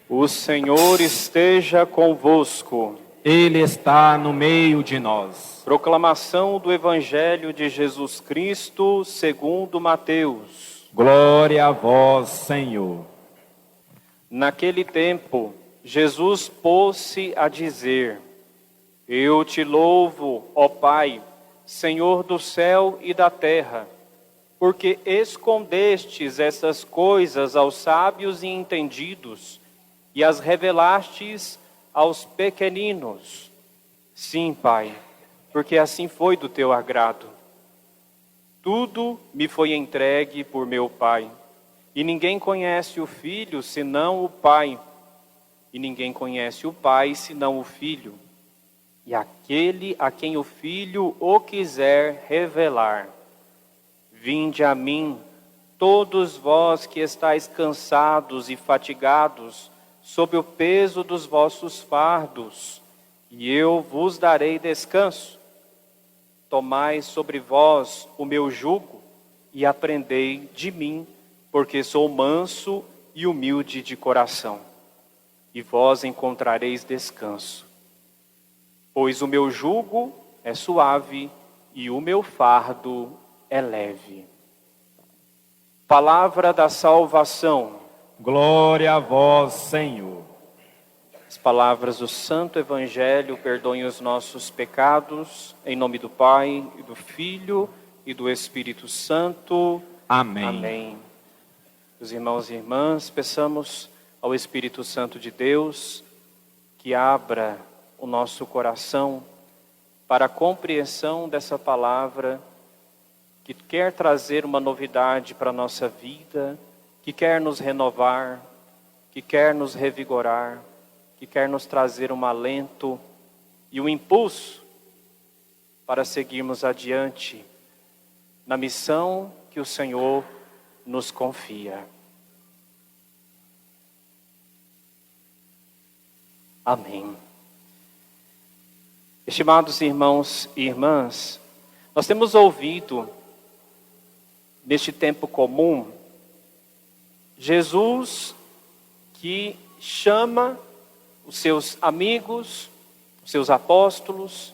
O Senhor esteja convosco. Ele está no meio de nós. Proclamação do Evangelho de Jesus Cristo segundo Mateus. Glória a vós, Senhor. Naquele tempo, Jesus pôs-se a dizer: Eu te louvo, ó Pai, Senhor do céu e da terra, porque escondestes essas coisas aos sábios e entendidos e as revelastes aos pequeninos. Sim, Pai, porque assim foi do teu agrado. Tudo me foi entregue por meu Pai, e ninguém conhece o Filho senão o Pai, e ninguém conhece o Pai senão o Filho, e aquele a quem o Filho o quiser revelar. Vinde a mim, todos vós que estáis cansados e fatigados, sob o peso dos vossos fardos, e eu vos darei descanso. Tomai sobre vós o meu jugo e aprendei de mim, porque sou manso e humilde de coração, e vós encontrareis descanso. Pois o meu jugo é suave e o meu fardo é leve. Palavra da salvação. Glória a vós, Senhor. As palavras do Santo Evangelho perdoem os nossos pecados, em nome do Pai, e do Filho e do Espírito Santo. Amém. Amém. Os irmãos e irmãs, peçamos ao Espírito Santo de Deus que abra o nosso coração para a compreensão dessa palavra que quer trazer uma novidade para a nossa vida, que quer nos renovar, que quer nos revigorar, que quer nos trazer um alento e um impulso para seguirmos adiante na missão que o Senhor nos confia. Amém. Estimados irmãos e irmãs, nós temos ouvido neste tempo comum Jesus que chama os seus amigos, os seus apóstolos,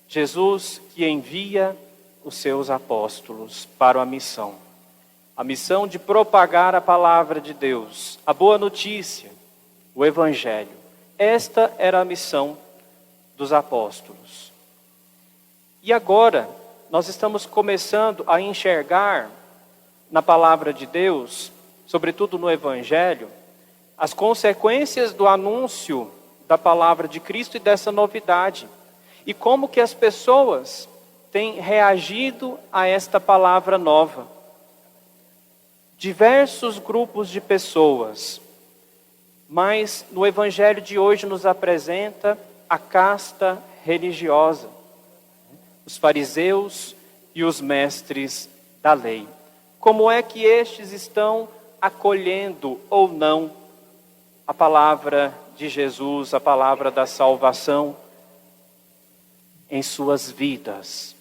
Jesus que envia os seus apóstolos para a missão de propagar a palavra de Deus, a boa notícia, o Evangelho. Esta era a missão dos apóstolos. E agora nós estamos começando a enxergar na palavra de Deus, sobretudo no Evangelho, as consequências do anúncio da palavra de Cristo e dessa novidade. E como que as pessoas têm reagido a esta palavra nova. Diversos grupos de pessoas, mas no Evangelho de hoje nos apresenta a casta religiosa, os fariseus e os mestres da lei. Como é que estes estão acolhendo ou não a palavra de Jesus, a palavra da salvação em suas vidas?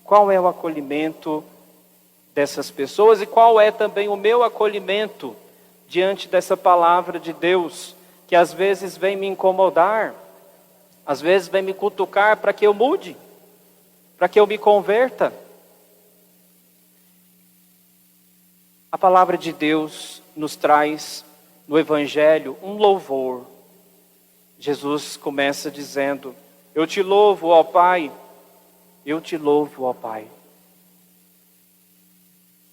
Qual é o acolhimento dessas pessoas e qual é também o meu acolhimento diante dessa palavra de Deus, que às vezes vem me incomodar, às vezes vem me cutucar para que eu mude, para que eu me converta? A palavra de Deus nos traz no Evangelho um louvor. Jesus começa dizendo: eu te louvo, ó Pai, eu te louvo, ó Pai.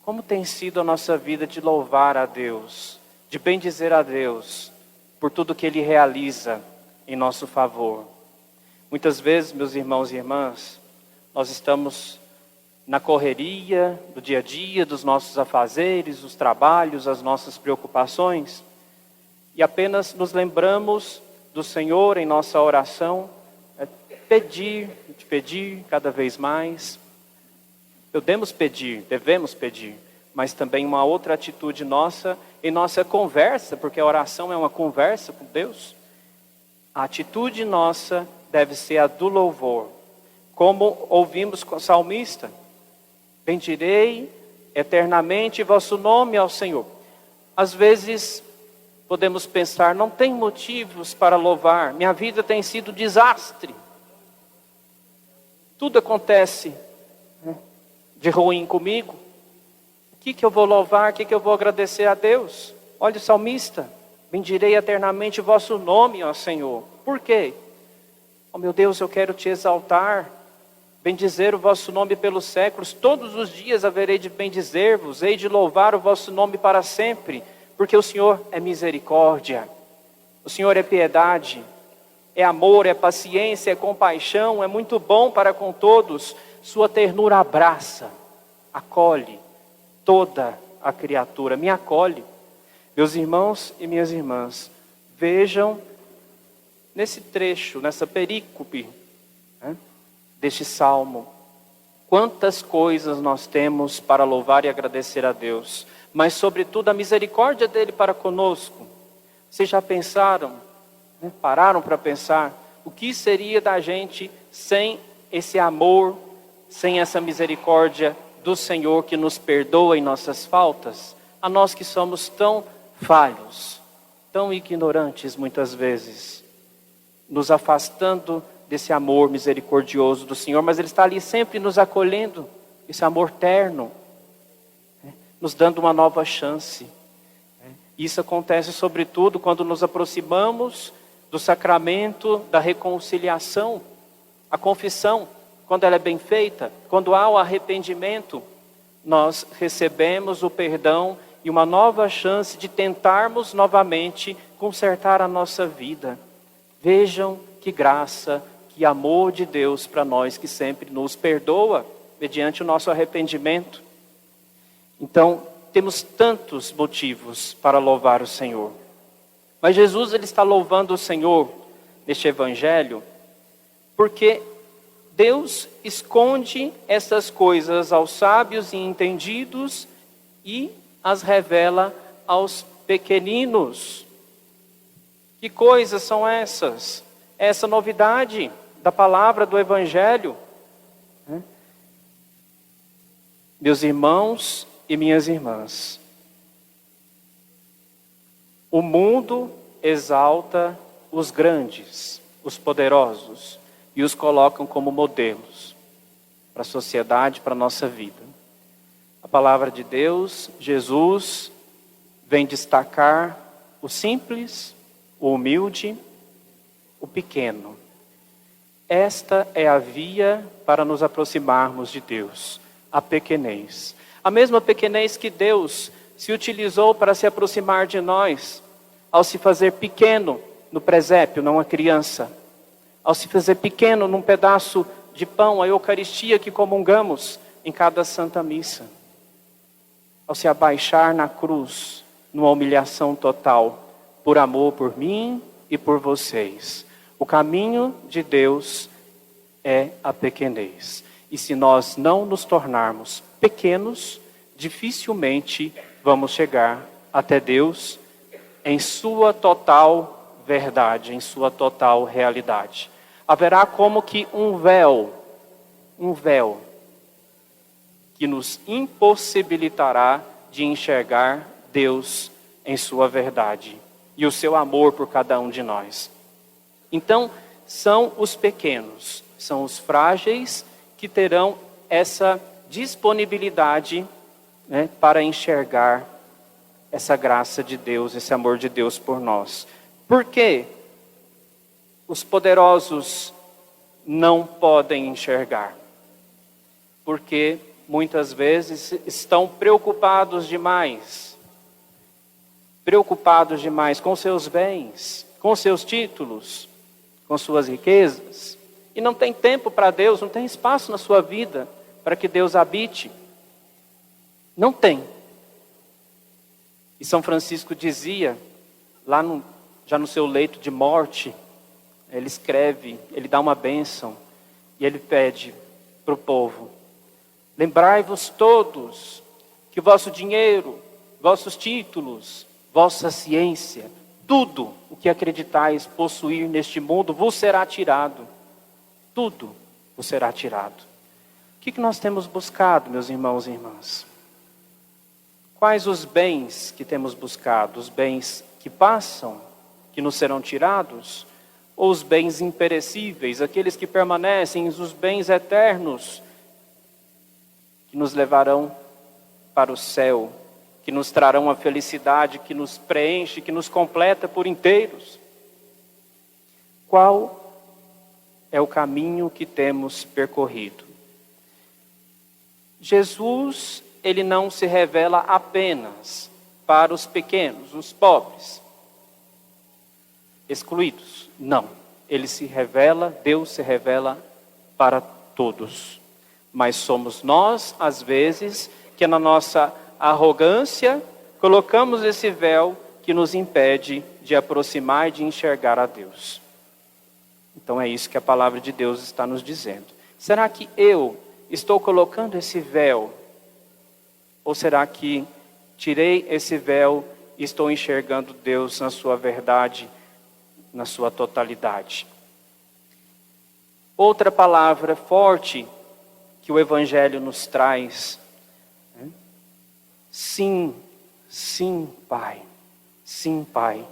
Como tem sido a nossa vida de louvar a Deus, de bendizer a Deus por tudo que Ele realiza em nosso favor. Muitas vezes, meus irmãos e irmãs, nós estamos na correria do dia a dia, dos nossos afazeres, os trabalhos, as nossas preocupações, e apenas nos lembramos do Senhor em nossa oração, pedir cada vez mais. Devemos pedir, mas também uma outra atitude nossa em nossa conversa, porque a oração é uma conversa com Deus. A atitude nossa deve ser a do louvor, como ouvimos com o salmista: bendirei eternamente vosso nome ao Senhor. Às vezes podemos pensar, não tem motivos para louvar, minha vida tem sido desastre, tudo acontece de ruim comigo. O que eu vou louvar, o que eu vou agradecer a Deus? Olha o salmista: bendirei eternamente o vosso nome, ó Senhor. Por quê? Oh meu Deus, eu quero te exaltar, bendizer o vosso nome pelos séculos. Todos os dias haverei de bendizer-vos, hei de louvar o vosso nome para sempre, porque o Senhor é misericórdia, o Senhor é piedade, é amor, é paciência, é compaixão, é muito bom para com todos. Sua ternura abraça, acolhe toda a criatura, me acolhe. Meus irmãos e minhas irmãs, vejam nesse trecho, nessa perícope, deste salmo, quantas coisas nós temos para louvar e agradecer a Deus, mas sobretudo a misericórdia dele para conosco. Vocês já pensaram, pararam para pensar, o que seria da gente sem esse amor, sem essa misericórdia do Senhor que nos perdoa em nossas faltas? A nós que somos tão falhos, tão ignorantes muitas vezes, nos afastando desse amor misericordioso do Senhor, mas Ele está ali sempre nos acolhendo, esse amor terno, nos dando uma nova chance. Isso acontece sobretudo quando nos aproximamos do sacramento da reconciliação, a confissão, quando ela é bem feita, quando há o arrependimento, nós recebemos o perdão e uma nova chance de tentarmos novamente consertar a nossa vida. Vejam que graça, que amor de Deus para nós, que sempre nos perdoa mediante o nosso arrependimento. Então, temos tantos motivos para louvar o Senhor. Mas Jesus, ele está louvando o Senhor neste evangelho, porque Deus esconde essas coisas aos sábios e entendidos e as revela aos pequeninos. Que coisas são essas? Essa novidade da palavra do evangelho. Meus irmãos e minhas irmãs, o mundo exalta os grandes, os poderosos, e os colocam como modelos para a sociedade, para a nossa vida. A palavra de Deus, Jesus, vem destacar o simples, o humilde, o pequeno. Esta é a via para nos aproximarmos de Deus, a pequenez. A mesma pequenez que Deus se utilizou para se aproximar de nós, ao se fazer pequeno no presépio, não a criança. Ao se fazer pequeno num pedaço de pão, a Eucaristia que comungamos em cada Santa Missa. Ao se abaixar na cruz, numa humilhação total, por amor por mim e por vocês. O caminho de Deus é a pequenez. E se nós não nos tornarmos pequenos, dificilmente vamos chegar até Deus em sua total verdade, em sua total realidade. Haverá como que um véu que nos impossibilitará de enxergar Deus em sua verdade e o seu amor por cada um de nós. Então, são os pequenos, são os frágeis que terão essa disponibilidade, para enxergar essa graça de Deus, esse amor de Deus por nós. Por quê? Os poderosos não podem enxergar. Porque muitas vezes estão preocupados demais com seus bens, com seus títulos, com suas riquezas, e não tem tempo para Deus, não tem espaço na sua vida para que Deus habite. Não tem. E São Francisco dizia, já no seu leito de morte, ele escreve, ele dá uma bênção, e ele pede para o povo: lembrai-vos todos que vosso dinheiro, vossos títulos, vossa ciência, tudo o que acreditais possuir neste mundo vos será tirado. Tudo vos será tirado. O que nós temos buscado, meus irmãos e irmãs? Quais os bens que temos buscado? Os bens que passam, que nos serão tirados? Ou os bens imperecíveis, aqueles que permanecem, os bens eternos, que nos levarão para o céu, que nos trarão a felicidade, que nos preenche, que nos completa por inteiros? Qual é o caminho que temos percorrido? Jesus, ele não se revela apenas para os pequenos, os pobres, excluídos. Não, ele se revela, Deus se revela para todos. Mas somos nós, às vezes, que na nossa arrogância, colocamos esse véu que nos impede de aproximar e de enxergar a Deus. Então é isso que a palavra de Deus está nos dizendo. Será que eu estou colocando esse véu? Ou será que tirei esse véu e estou enxergando Deus na sua verdade, na sua totalidade? Outra palavra forte que o Evangelho nos traz: sim, sim, Pai. Sim, Pai.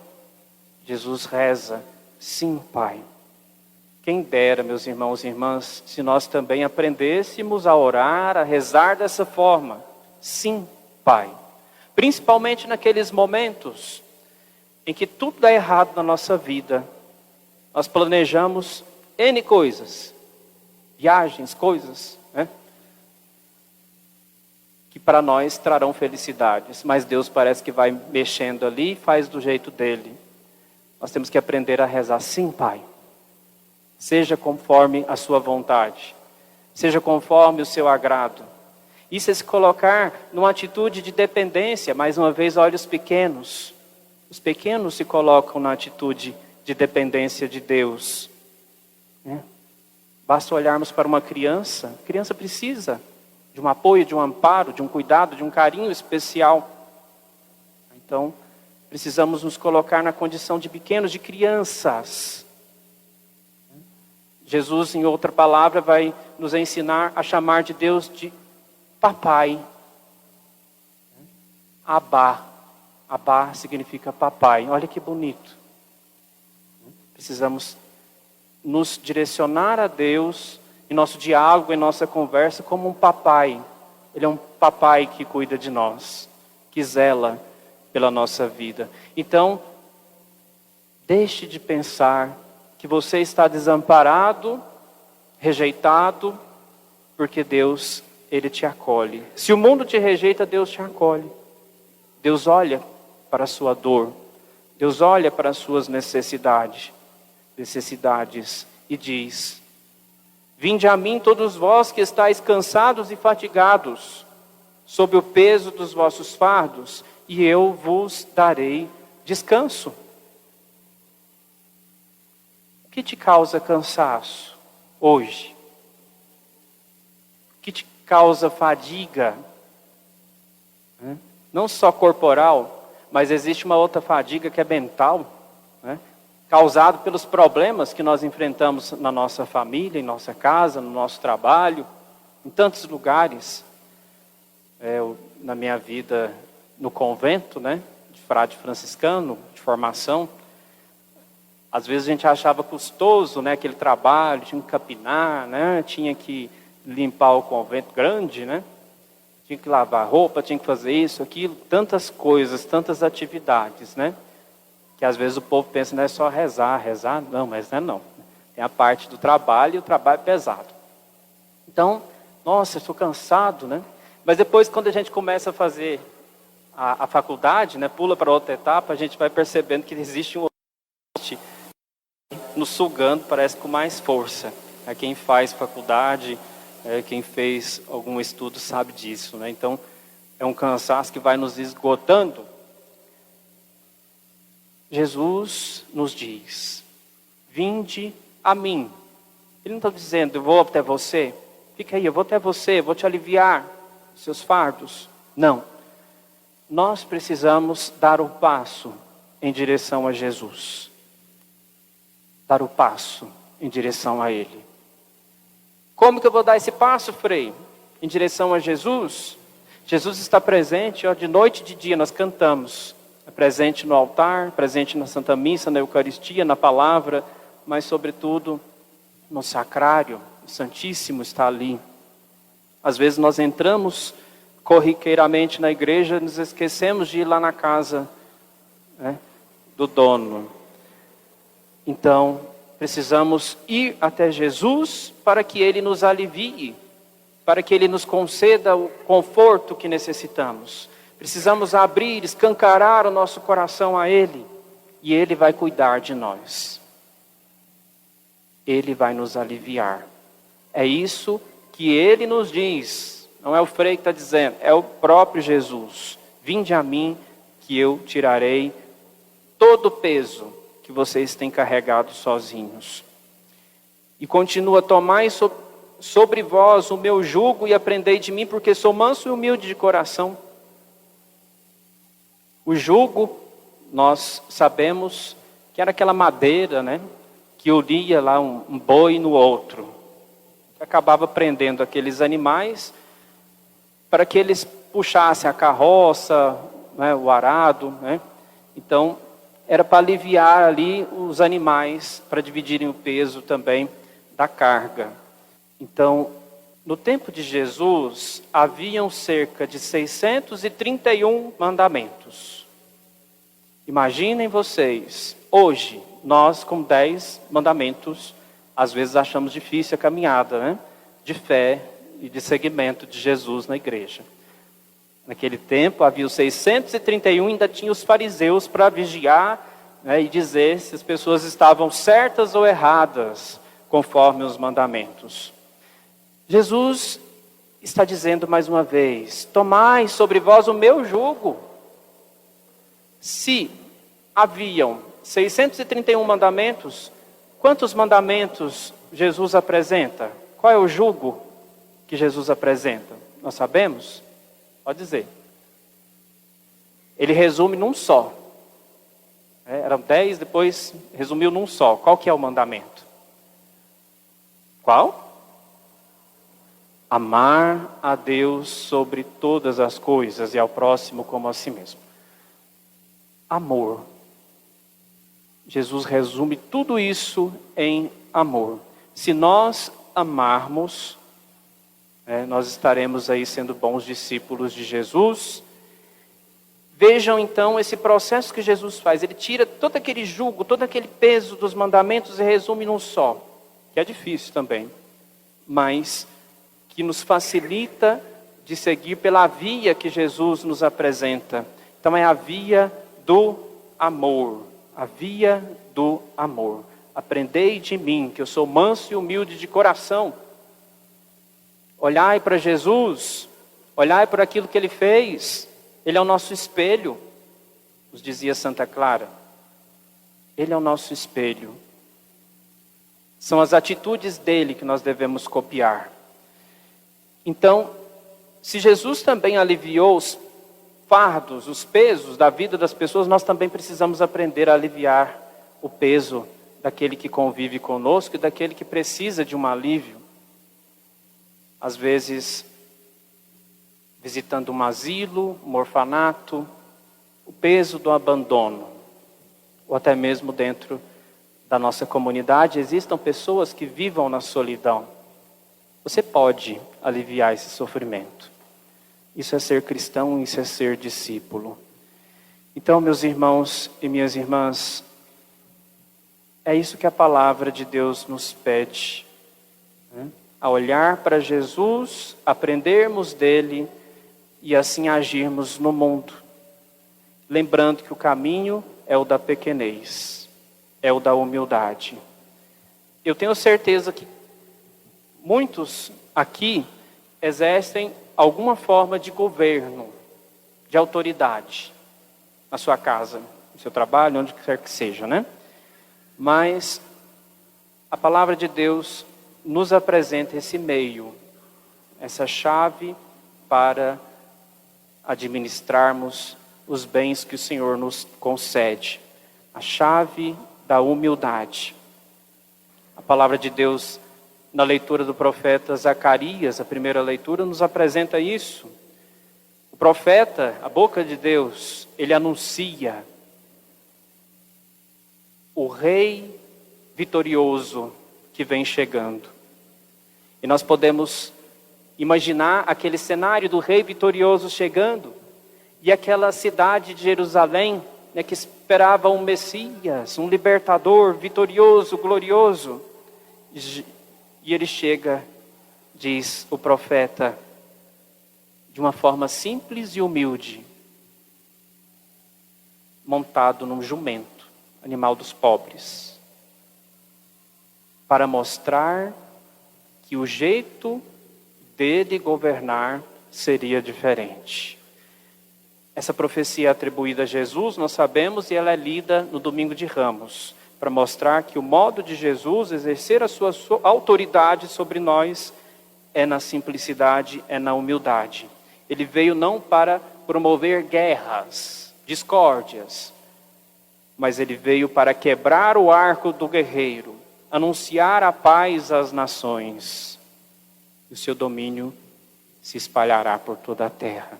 Jesus reza: sim, Pai. Quem dera, meus irmãos e irmãs, se nós também aprendêssemos a orar, a rezar dessa forma. Sim, Pai. Principalmente naqueles momentos em que tudo dá errado na nossa vida. Nós planejamos N coisas, viagens, coisas, que para nós trarão felicidades, mas Deus parece que vai mexendo ali e faz do jeito dele. Nós temos que aprender a rezar: sim, Pai, seja conforme a sua vontade, seja conforme o seu agrado. Isso é se colocar numa atitude de dependência. Mais uma vez, olha os pequenos se colocam na atitude de dependência de Deus. Basta olharmos para uma criança. A criança precisa de um apoio, de um amparo, de um cuidado, de um carinho especial. Então, precisamos nos colocar na condição de pequenos, de crianças. Jesus, em outra palavra, vai nos ensinar a chamar de Deus de papai. Abá. Abá significa papai. Olha que bonito. Precisamos nos direcionar a Deus em nosso diálogo, em nossa conversa, como um papai. Ele é um papai que cuida de nós, que zela pela nossa vida. Então, deixe de pensar que você está desamparado, rejeitado, porque Deus, Ele te acolhe. Se o mundo te rejeita, Deus te acolhe. Deus olha para a sua dor. Deus olha para as suas necessidades e diz: vinde a mim todos vós que estáis cansados e fatigados, sob o peso dos vossos fardos, e eu vos darei descanso. O que te causa cansaço hoje? O que te causa fadiga? Não só corporal, mas existe uma outra fadiga que é mental, causado pelos problemas que nós enfrentamos na nossa família, em nossa casa, no nosso trabalho, em tantos lugares. Na minha vida no convento, de frade franciscano, de formação, às vezes a gente achava custoso, aquele trabalho, tinha que capinar, tinha que limpar o convento grande, tinha que lavar roupa, tinha que fazer isso, aquilo, tantas coisas, tantas atividades, que às vezes o povo pensa, não é só rezar, não, mas não é não. Tem a parte do trabalho, e o trabalho é pesado. Então, nossa, estou cansado, Mas depois, quando a gente começa a fazer a faculdade, pula para outra etapa, a gente vai percebendo que existe um outro nos sugando, parece com mais força. Quem faz faculdade, quem fez algum estudo sabe disso, Então, é um cansaço que vai nos esgotando. Jesus nos diz: vinde a mim. Ele não está dizendo, eu vou até você, fica aí, eu vou até você, vou te aliviar os seus fardos. Não. Nós precisamos dar o passo em direção a Jesus. Dar o passo em direção a Ele. Como que eu vou dar esse passo, Frei? Em direção a Jesus? Jesus está presente, de noite e de dia nós cantamos. É presente no altar, presente na Santa Missa, na Eucaristia, na palavra, mas sobretudo no sacrário. O Santíssimo está ali. Às vezes nós entramos corriqueiramente na igreja e nos esquecemos de ir lá na casa, né, do dono. Então, precisamos ir até Jesus para que Ele nos alivie, para que Ele nos conceda o conforto que necessitamos. Precisamos abrir, escancarar o nosso coração a Ele, e Ele vai cuidar de nós. Ele vai nos aliviar. É isso que Ele nos diz. Não é o Frei que está dizendo, é o próprio Jesus. Vinde a mim, que eu tirarei todo o peso que vocês têm carregado sozinhos. E continua, tomai sobre vós o meu jugo e aprendei de mim, porque sou manso e humilde de coração. O jugo, nós sabemos que era aquela madeira, né, que unia lá um boi no outro. Que acabava prendendo aqueles animais para que eles puxassem a carroça, né, o arado, né? Então, era para aliviar ali os animais, para dividirem o peso também da carga. Então, no tempo de Jesus, haviam cerca de 631 mandamentos. Imaginem vocês, hoje, nós com 10 mandamentos, às vezes achamos difícil a caminhada, né, de fé e de seguimento de Jesus na igreja. Naquele tempo havia os 631, ainda tinha os fariseus para vigiar, né, e dizer se as pessoas estavam certas ou erradas, conforme os mandamentos. Jesus está dizendo mais uma vez, tomai sobre vós o meu jugo. Se haviam 631 mandamentos, quantos mandamentos Jesus apresenta? Qual é o jugo que Jesus apresenta? Nós sabemos? Pode dizer. Ele resume num só. Eram 10, depois resumiu num só. Qual que é o mandamento? Qual? Amar a Deus sobre todas as coisas e ao próximo como a si mesmo. Amor. Jesus resume tudo isso em amor. Se nós amarmos, nós estaremos aí sendo bons discípulos de Jesus. Vejam então esse processo que Jesus faz. Ele tira todo aquele jugo, todo aquele peso dos mandamentos e resume num só. Que é difícil também, mas que nos facilita de seguir pela via que Jesus nos apresenta. Então é a via do amor. A via do amor. Aprendei de mim, que eu sou manso e humilde de coração. Olhai para Jesus, olhai para aquilo que Ele fez. Ele é o nosso espelho, nos dizia Santa Clara. Ele é o nosso espelho. São as atitudes dele que nós devemos copiar. Então, se Jesus também aliviou os fardos, os pesos da vida das pessoas, nós também precisamos aprender a aliviar o peso daquele que convive conosco e daquele que precisa de um alívio. Às vezes, visitando um asilo, um orfanato, o peso do abandono, ou até mesmo dentro da nossa comunidade, existam pessoas que vivam na solidão. Você pode aliviar esse sofrimento. Isso é ser cristão, isso é ser discípulo. Então, meus irmãos e minhas irmãs, é isso que a palavra de Deus nos pede. A olhar para Jesus, aprendermos dele e assim agirmos no mundo. Lembrando que o caminho é o da pequenez, é o da humildade. Eu tenho certeza que muitos aqui exercem alguma forma de governo, de autoridade, na sua casa, no seu trabalho, onde quer que seja, né? Mas a palavra de Deus nos apresenta esse meio, essa chave para administrarmos os bens que o Senhor nos concede. A chave da humildade. A palavra de Deus, na leitura do profeta Zacarias, a primeira leitura, nos apresenta isso. O profeta, a boca de Deus, ele anuncia o rei vitorioso que vem chegando. E nós podemos imaginar aquele cenário do rei vitorioso chegando e aquela cidade de Jerusalém, né, que esperava um Messias, um libertador vitorioso, glorioso. E ele chega, diz o profeta, de uma forma simples e humilde, montado num jumento, animal dos pobres, para mostrar que o jeito dele governar seria diferente. Essa profecia é atribuída a Jesus, nós sabemos, e ela é lida no Domingo de Ramos, para mostrar que o modo de Jesus exercer a sua autoridade sobre nós é na simplicidade, é na humildade. Ele veio não para promover guerras, discórdias, mas ele veio para quebrar o arco do guerreiro, anunciar a paz às nações. E o seu domínio se espalhará por toda a terra.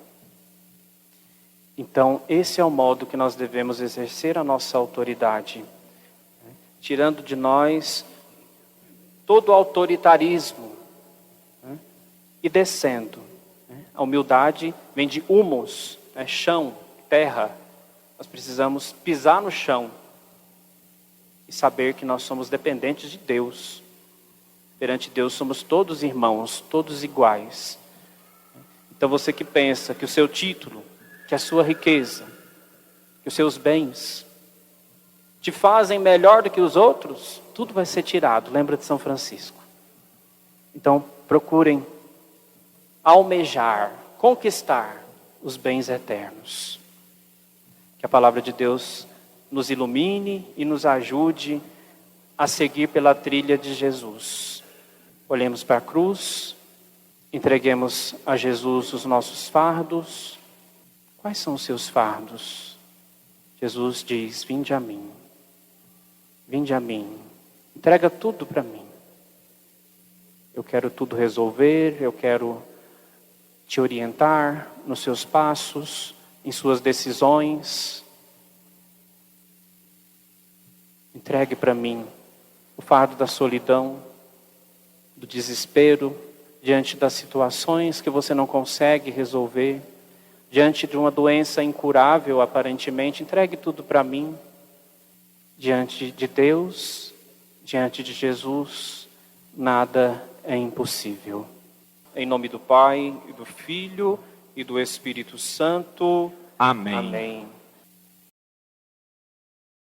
Então, esse é o modo que nós devemos exercer a nossa autoridade, tirando de nós todo o autoritarismo, e descendo. A humildade vem de humus, chão, terra. Nós precisamos pisar no chão e saber que nós somos dependentes de Deus. Perante Deus somos todos irmãos, todos iguais. Então você que pensa que o seu título, que a sua riqueza, que os seus bens te fazem melhor do que os outros, tudo vai ser tirado. Lembra de São Francisco. Então procurem almejar, conquistar os bens eternos. Que a palavra de Deus nos ilumine e nos ajude a seguir pela trilha de Jesus. Olhemos para a cruz, entreguemos a Jesus os nossos fardos. Quais são os seus fardos? Jesus diz: vinde a mim. Vinde a mim. Entrega tudo para mim. Eu quero tudo resolver, eu quero te orientar nos seus passos, em suas decisões. Entregue para mim o fardo da solidão, do desespero, diante das situações que você não consegue resolver, diante de uma doença incurável aparentemente. Entregue tudo para mim. Diante de Deus, diante de Jesus, nada é impossível. Em nome do Pai, e do Filho, e do Espírito Santo. Amém. Amém.